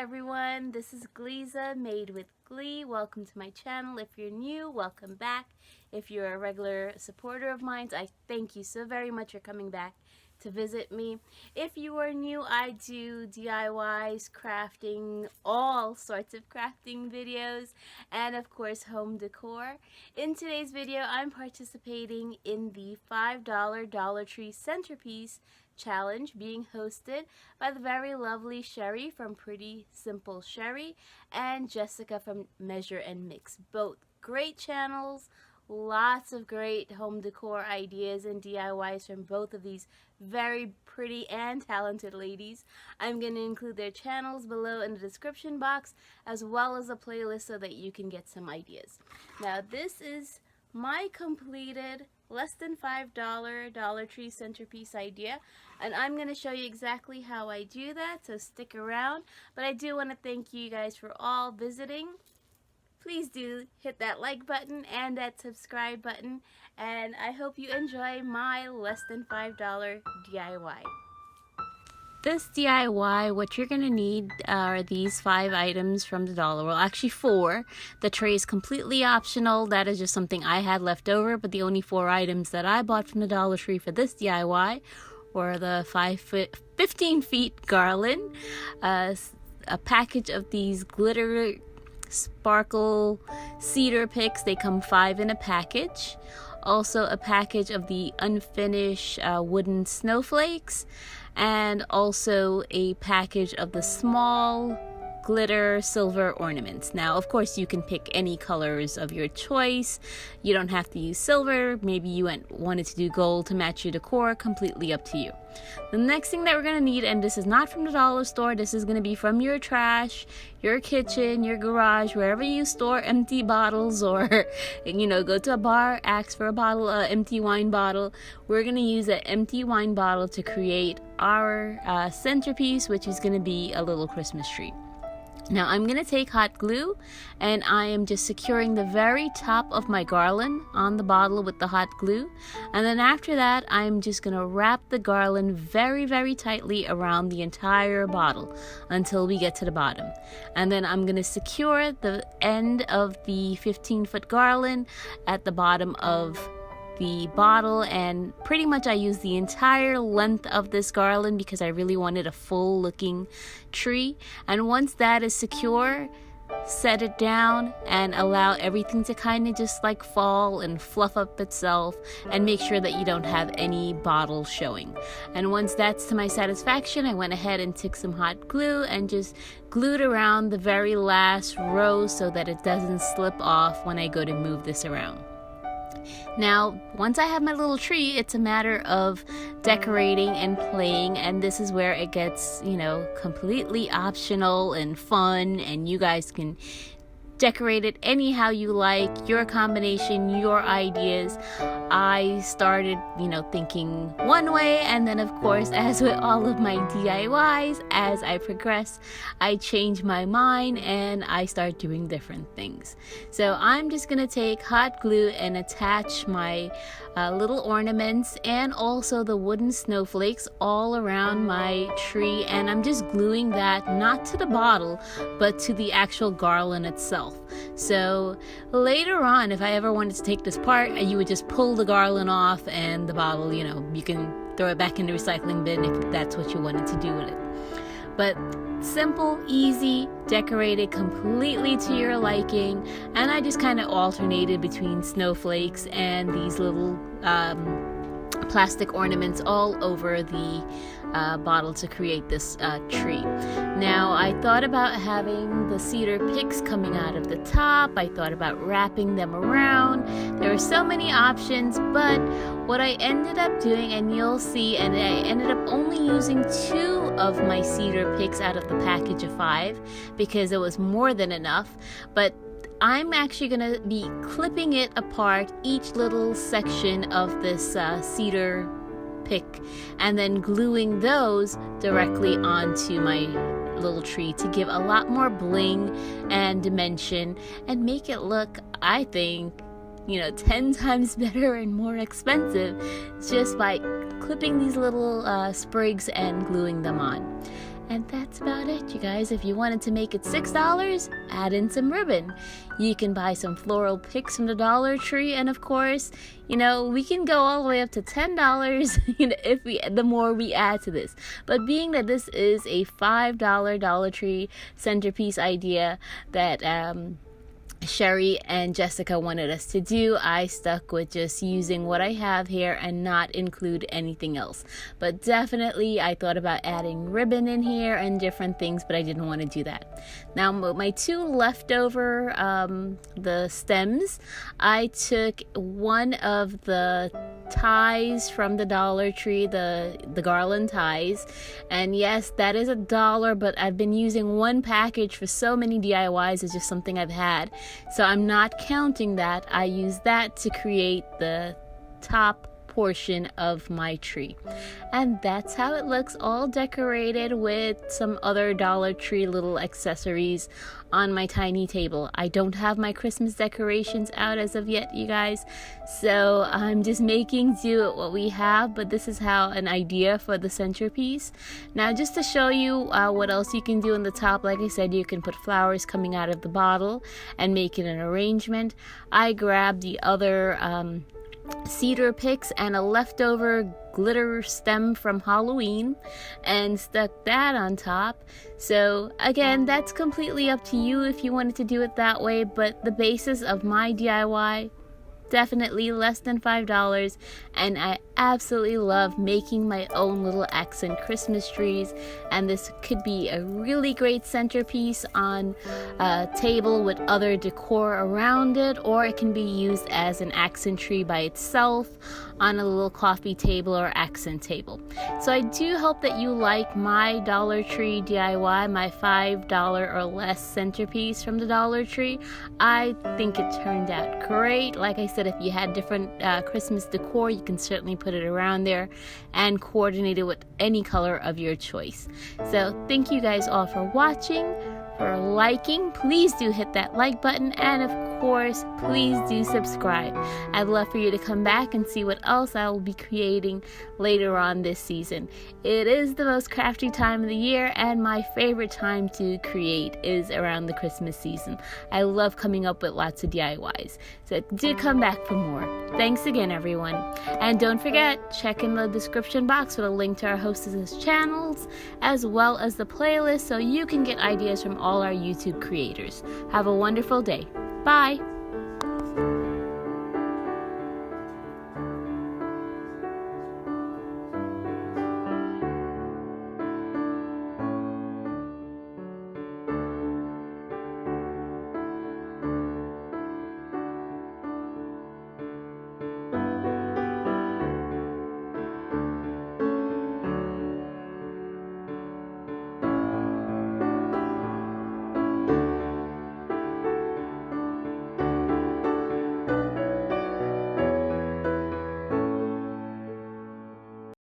everyone, this is Gleeza, Made with Glee. Welcome to my channel. If you're new, welcome back. If you're a regular supporter of mine, I thank you so very much for coming back to visit me. If you are new, I do DIYs, crafting, all sorts of crafting videos, and of course home decor. In today's video, I'm participating in the $5 Dollar Tree Centerpiece challenge being hosted by the very lovely Sherri from Pretti.Simple.Sherri and Jessica from Measure and Mix. Both great channels, lots of great home decor ideas and DIYs from both of these very pretty and talented ladies. I'm going to include their channels below in the description box, as well as a playlist so that you can get some ideas. Now this is my completed less than $5 Dollar Tree Centerpiece idea, and I'm going to show you exactly how I do that, so stick around. But I do want to thank you guys for all visiting. Please do hit that like button and that subscribe button, and I hope you enjoy my less than $5 DIY. This DIY, what you're going to need are these 5 items from the dollar. Well, actually 4. The tray is completely optional. That is just something I had left over, but the only 4 items that I bought from the Dollar Tree for this DIY were the 15 feet garland, a package of these glitter sparkle cedar picks. They come 5 in a package. Also a package of the unfinished wooden snowflakes, and also a package of the small glitter silver ornaments. Now, of course, you can pick any colors of your choice. You don't have to use silver. Maybe you wanted to do gold to match your decor. Completely up to you. The next thing that we're going to need, and this is not from the dollar store, this is going to be from your trash, your kitchen, your garage, wherever you store empty bottles, or go to a bar, ask for a bottle, empty wine bottle. We're going to use an empty wine bottle to create our centerpiece, which is going to be a little Christmas tree. Now I'm going to take hot glue, and I am just securing the very top of my garland on the bottle with the hot glue, and then after that I'm just going to wrap the garland very, very tightly around the entire bottle until we get to the bottom. And then I'm going to secure the end of the 15-foot garland at the bottom of the bottle, and pretty much I used the entire length of this garland because I really wanted a full looking tree. And once that is secure, set it down and allow everything to kind of just like fall and fluff up itself, and make sure that you don't have any bottle showing. And once that's to my satisfaction, I went ahead and took some hot glue and just glued around the very last row so that it doesn't slip off when I go to move this around. Now, once I have my little tree, it's a matter of decorating and playing, and this is where it gets, completely optional and fun, and you guys can decorate it anyhow you like, your combination, your ideas. I started, thinking one way, and then of course, as with all of my DIYs, as I progress, I change my mind and I start doing different things. So I'm just gonna take hot glue and attach my little ornaments and also the wooden snowflakes all around my tree, and I'm just gluing that not to the bottle but to the actual garland itself. So later on, if I ever wanted to take this apart, you would just pull the garland off, and the bottle, you can throw it back in the recycling bin if that's what you wanted to do with it. But simple, easy, decorated completely to your liking, and I just kind of alternated between snowflakes and these little plastic ornaments all over the bottle to create this tree. Now, I thought about having the cedar picks coming out of the top. I thought about wrapping them around. There were so many options, but what I ended up doing, and you'll see, and I ended up only using 2 of my cedar picks out of the package of 5 because it was more than enough. But I'm actually going to be clipping it apart, each little section of this cedar pick, and then gluing those directly onto my little tree to give a lot more bling and dimension and make it look, I think, 10 times better and more expensive just by clipping these little sprigs and gluing them on. And that's about it, you guys. If you wanted to make it $6, add in some ribbon. You can buy some floral picks from the Dollar Tree, and of course, we can go all the way up to $10, the more we add to this. But being that this is a $5 Dollar Tree centerpiece idea that Sherri and Jessica wanted us to do, I stuck with just using what I have here and not include anything else. But definitely I thought about adding ribbon in here and different things, but I didn't want to do that. Now my two leftover the stems, I took one of the ties from the Dollar Tree, the garland ties, and yes, that is $1, but I've been using one package for so many DIYs. It's just something I've had, so I'm not counting that. I use that to create the top portion of my tree, and that's how it looks, all decorated with some other Dollar Tree little accessories on my tiny table. I don't have my Christmas decorations out as of yet, you guys, so I'm just making do with what we have, but this is how an idea for the centerpiece. Now, just to show you what else you can do on the top, like I said, you can put flowers coming out of the bottle and make it an arrangement. I grabbed the other cedar picks and a leftover glitter stem from Halloween and stuck that on top. So again, that's completely up to you if you wanted to do it that way, but the basis of my DIY, definitely less than $5, and I absolutely love making my own little accent Christmas trees, and this could be a really great centerpiece on a table with other decor around it, or it can be used as an accent tree by itself on a little coffee table or accent table. So I do hope that you like my Dollar Tree DIY, my $5 or less centerpiece from the Dollar Tree. I think it turned out great. Like I said, if you had different Christmas decor, you can certainly put it around there and coordinate it with any color of your choice. So thank you guys all for watching, for liking. Please do hit that like button, and of course, please do subscribe. I'd love for you to come back and see what else I will be creating later on this season. It is the most crafty time of the year, and my favorite time to create is around the Christmas season. I love coming up with lots of DIYs. So do come back for more. Thanks again, everyone. And don't forget, check in the description box for the link to our Hostesses channels, as well as the playlist, so you can get ideas from all our YouTube creators. Have a wonderful day. Bye!